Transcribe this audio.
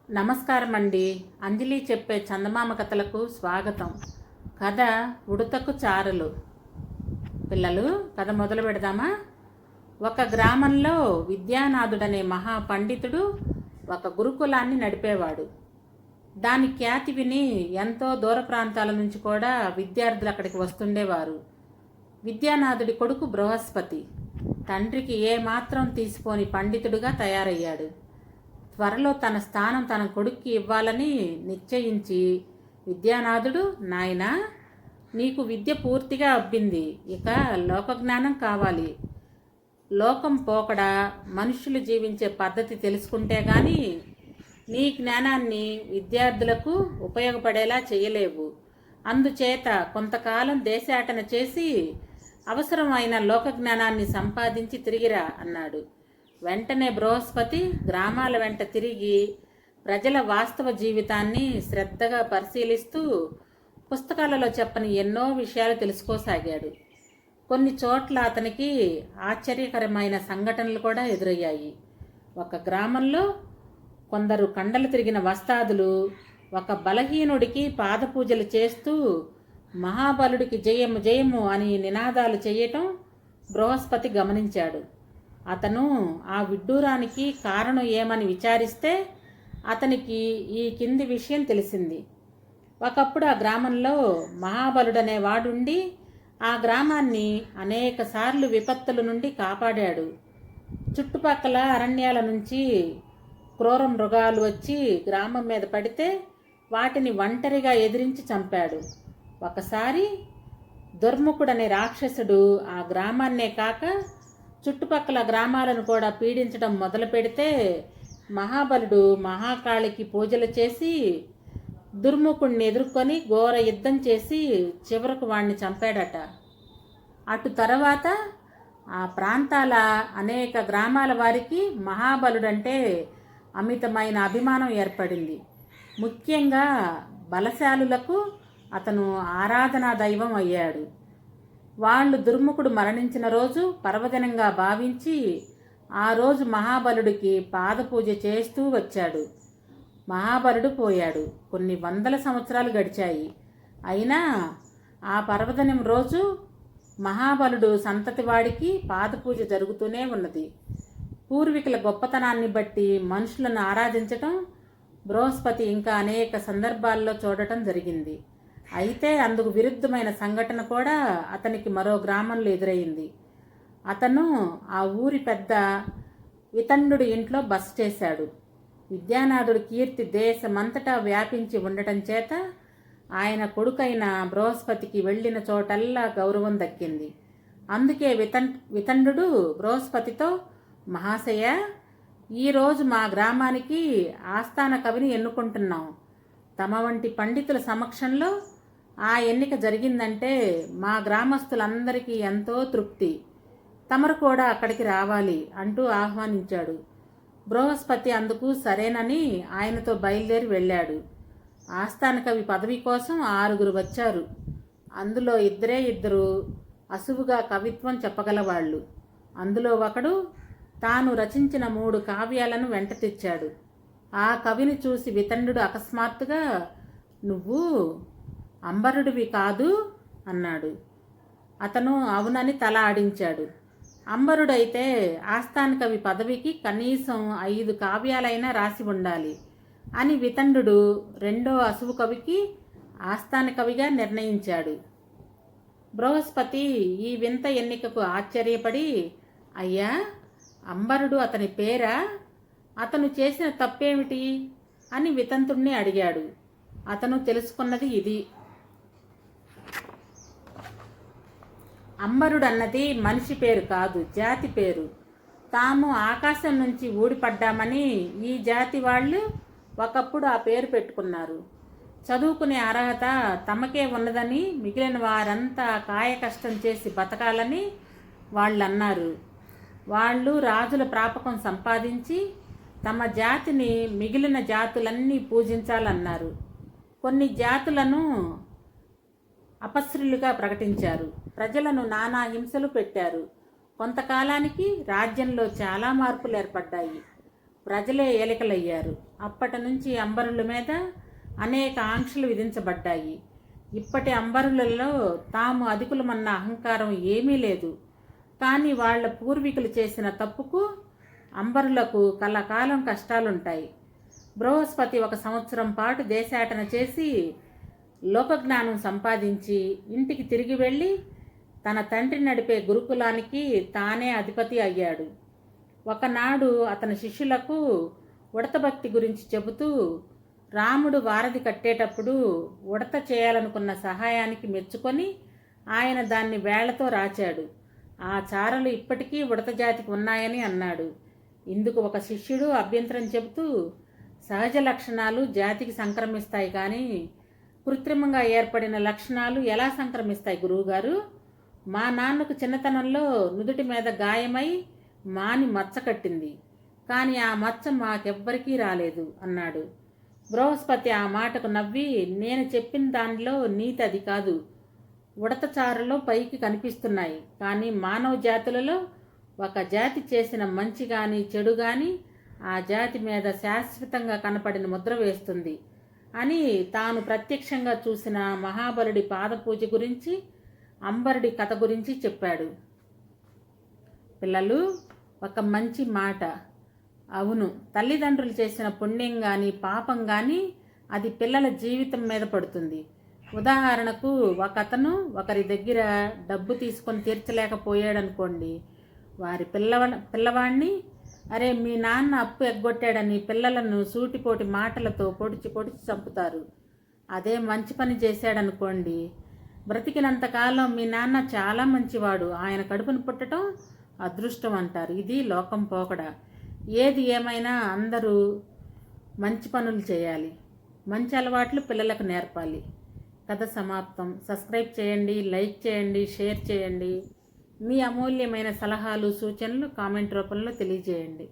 నమస్కారం అండి. అంజలి చెప్పే చందమామ కథలకు స్వాగతం. కథ ఉడతకు చారలు. పిల్లలు, కథ మొదలు పెడదామా? ఒక గ్రామంలో విద్యానాథుడనే మహా పండితుడు ఒక గురుకులాన్ని నడిపేవాడు. దాని ఖ్యాతి విని ఎంతో దూర ప్రాంతాల నుంచి కూడా విద్యార్థులు అక్కడికి వస్తుండేవారు. విద్యానాథుడి కొడుకు బృహస్పతి తండ్రికి ఏమాత్రం తీసిపోని పండితుడిగా తయారయ్యాడు. త్వరలో తన స్థానం తన కొడుక్కి ఇవ్వాలని నిశ్చయించి, విద్యానాథుడు, నాయనా, నీకు విద్య పూర్తిగా అబ్బింది, ఇక లోకజ్ఞానం కావాలి. లోకం పోకడా మనుషులు జీవించే పద్ధతి తెలుసుకుంటే గాని నీ జ్ఞానాన్ని విద్యార్థులకు ఉపయోగపడేలా చేయలేవు. అందుచేత కొంతకాలం దేశాటన చేసి అవసరమైన లోకజ్ఞానాన్ని సంపాదించి తిరిగిరా అన్నాడు. వెంటనే బృహస్పతి గ్రామాల వెంట తిరిగి ప్రజల వాస్తవ జీవితాన్ని శ్రద్ధగా పరిశీలిస్తూ పుస్తకాలలో చెప్పని ఎన్నో విషయాలు తెలుసుకోసాగాడు. కొన్ని చోట్ల అతనికి ఆశ్చర్యకరమైన సంఘటనలు కూడా ఎదురయ్యాయి. ఒక గ్రామంలో కొందరు కండలు తిరిగిన వస్తాదులు ఒక బలహీనుడికి పాదపూజలు చేస్తూ మహాబలుడికి జయము జయము అని నినాదాలు చేయటం బృహస్పతి గమనించాడు. అతను ఆ విడ్డూరానికి కారణం ఏమని విచారిస్తే అతనికి ఈ కింది విషయం తెలిసింది. ఒకప్పుడు ఆ గ్రామంలో మహాబలుడనే వాడుండి ఆ గ్రామాన్ని అనేక సార్లు విపత్తుల నుండి కాపాడాడు. చుట్టుపక్కల అరణ్యాల నుంచి క్రూర మృగాలు వచ్చి గ్రామం మీద పడితే వాటిని ఒంటరిగా ఎదిరించి చంపాడు. ఒకసారి దుర్ముఖుడనే రాక్షసుడు ఆ గ్రామాన్నే కాక చుట్టుపక్కల గ్రామాలను కూడా పీడించడం మొదలు పెడితే మహాబలుడు మహాకాళికి పూజలు చేసి దుర్ముఖుడిని ఎదుర్కొని ఘోర యుద్ధం చేసి చివరకు వాణ్ణి చంపాడట. అటు తర్వాత ఆ ప్రాంతాల అనేక గ్రామాల వారికి మహాబలుడంటే అమితమైన అభిమానం ఏర్పడింది. ముఖ్యంగా బలశాలులకు అతను ఆరాధనా దైవం అయ్యాడు. వాళ్ళు దుర్ముఖుడు మరణించిన రోజు పర్వదినంగా భావించి ఆ రోజు మహాబలుడికి పాదపూజ చేస్తూ వచ్చాడు. మహాబలుడు పోయాడు. కొన్ని వందల సంవత్సరాలు గడిచాయి. అయినా ఆ పర్వదినం రోజు మహాబలుడు సంతతి వాడికి పాదపూజ జరుగుతూనే ఉన్నది. పూర్వీకుల గొప్పతనాన్ని బట్టి మనుషులను ఆరాధించటం బృహస్పతి ఇంకా అనేక సందర్భాల్లో చూడటం జరిగింది. అయితే అందుకు విరుద్ధమైన సంఘటన కూడా అతనికి మరో గ్రామంలో ఎదురైంది. అతను ఆ ఊరి పెద్ద వితండుడి ఇంట్లో బస చేశాడు. విద్యానాథుడి కీర్తి దేశమంతటా వ్యాపించి ఉండటం చేత ఆయన కొడుకైన బృహస్పతికి వెళ్ళిన చోటల్లా గౌరవం దక్కింది. అందుకే వితండు బృహస్పతితో, మహాశయ, ఈరోజు మా గ్రామానికి ఆస్థాన కవిని ఎన్నుకుంటున్నాం. తమ వంటి పండితుల సమక్షంలో ఆ ఎన్నిక జరిగిందంటే మా గ్రామస్తులందరికీ ఎంతో తృప్తి. తమరు కూడా అక్కడికి రావాలి అంటూ ఆహ్వానించాడు. బృహస్పతి అందుకు సరేనని ఆయనతో బయలుదేరి వెళ్ళాడు. ఆస్థాన కవి పదవి కోసం 6 వచ్చారు. అందులో ఇద్దరు అసువుగా కవిత్వం చెప్పగలవాళ్ళు. అందులో ఒకడు తాను రచించిన 3 కావ్యాలను వెంట తెచ్చాడు. ఆ కవిని చూసి వితండు అకస్మాత్తుగా, నువ్వు అంబరుడివి కాదు అన్నాడు. అతను అవునని తల ఆడించాడు. అంబరుడైతే ఆస్థాన కవి పదవికి కనీసం 5 కావ్యాలైనా రాసి ఉండాలి అని వితండు రెండో అసువు కవికి ఆస్థాన కవిగా నిర్ణయించాడు. బృహస్పతి ఈ వింత ఎన్నికకు ఆశ్చర్యపడి, అయ్యా, అంబరుడు అతని పేరా? అతను చేసిన తప్పేమిటి అని వితంతుణ్ణి అడిగాడు. అతను తెలుసుకున్నది ఇది. అంబరుడు అన్నది మనిషి పేరు కాదు, జాతి పేరు. తాము ఆకాశం నుంచి ఊడిపడ్డామని ఈ జాతి వాళ్ళు ఒకప్పుడు ఆ పేరు పెట్టుకున్నారు. చదువుకునే అర్హత తమకే ఉన్నదని మిగిలిన వారంతా కాయ కష్టం చేసి బతకాలని వాళ్ళు అన్నారు. వాళ్ళు రాజుల ప్రాపకం సంపాదించి తమ జాతిని మిగిలిన జాతులన్నీ పూజించాలన్నారు. కొన్ని జాతులను అపశ్రులుగా ప్రకటించారు. ప్రజలను నానా హింసలు పెట్టారు. కొంతకాలానికి రాజ్యంలో చాలా మార్పులు ఏర్పడ్డాయి. ప్రజలే ఏలికలయ్యారు. అప్పటి నుంచి అంబరుల మీద అనేక ఆంక్షలు విధించబడ్డాయి. ఇప్పటి అంబరులలో తాము అధికులమన్న అహంకారం ఏమీ లేదు. కానీ వాళ్ళ పూర్వీకులు చేసిన తప్పుకు అంబరులకు కలకాలం కష్టాలుంటాయి. బృహస్పతి 1 సంవత్సరం పాటు దేశాటన చేసి లోకజ్ఞానం సంపాదించి ఇంటికి తిరిగి వెళ్ళి తన తండ్రి నడిపే గురుకులానికి తానే అధిపతి అయ్యాడు. ఒకనాడు అతని శిష్యులకు ఉడతభక్తి గురించి చెబుతూ రాముడు వారధి కట్టేటప్పుడు ఉడత చేయాలనుకున్న సహాయానికి మెచ్చుకొని ఆయన దాన్ని వేళ్లతో రాచాడు. ఆ చారలు ఇప్పటికీ ఉడత జాతికి ఉన్నాయని అన్నాడు. ఇందుకు ఒక శిష్యుడు అభ్యంతరం చెబుతూ, సహజ లక్షణాలు జాతికి సంక్రమిస్తాయి కానీ కృత్రిమంగా ఏర్పడిన లక్షణాలు ఎలా సంక్రమిస్తాయి గురువుగారు? మా నాన్నకు చిన్నతనంలో నుదుటి మీద గాయమై మాని మచ్చ కట్టింది, కానీ ఆ మచ్చ మాకెవ్వరికీ రాలేదు అన్నాడు. బృహస్పతి ఆ మాటకు నవ్వి, నేను చెప్పిన దానిలో నీతి అది కాదు. ఉడతచారులో పైకి కనిపిస్తున్నాయి, కానీ మానవ జాతులలో ఒక జాతి చేసిన మంచి కానీ చెడు కానీ ఆ జాతి మీద శాశ్వతంగా కనపడిన ముద్ర వేస్తుంది అని తాను ప్రత్యక్షంగా చూసిన మహాబలుడి పాదపూజ గురించి, అంబరుడి కథ గురించి చెప్పాడు. పిల్లలు, ఒక మంచి మాట. అవును, తల్లిదండ్రులు చేసిన పుణ్యం కానీ పాపం కానీ అది పిల్లల జీవితం మీద పడుతుంది. ఉదాహరణకు ఒకతను ఒకరి దగ్గర డబ్బు తీసుకొని తీర్చలేకపోయాడనుకోండి, వారి పిల్లవాడిని అరే మీ నాన్న అప్పు ఎగ్గొట్టాడని పిల్లలను సూటిపోటి మాటలతో పొడిచి చంపుతారు. అదే మంచి పని చేశాడనుకోండి, బ్రతికినంతకాలం మీ నాన్న చాలా మంచివాడు, ఆయన కడుపును పుట్టడం అదృష్టం అంటారు. ఇది లోకం పోకడ. ఏది ఏమైనా అందరూ మంచి పనులు చేయాలి, మంచి అలవాట్లు పిల్లలకు నేర్పాలి. కథ సమాప్తం. సబ్స్క్రైబ్ చేయండి, లైక్ చేయండి, షేర్ చేయండి. మీ అమూల్యమైన సలహాలు సూచనలు కామెంట్ రూపంలో తెలియజేయండి.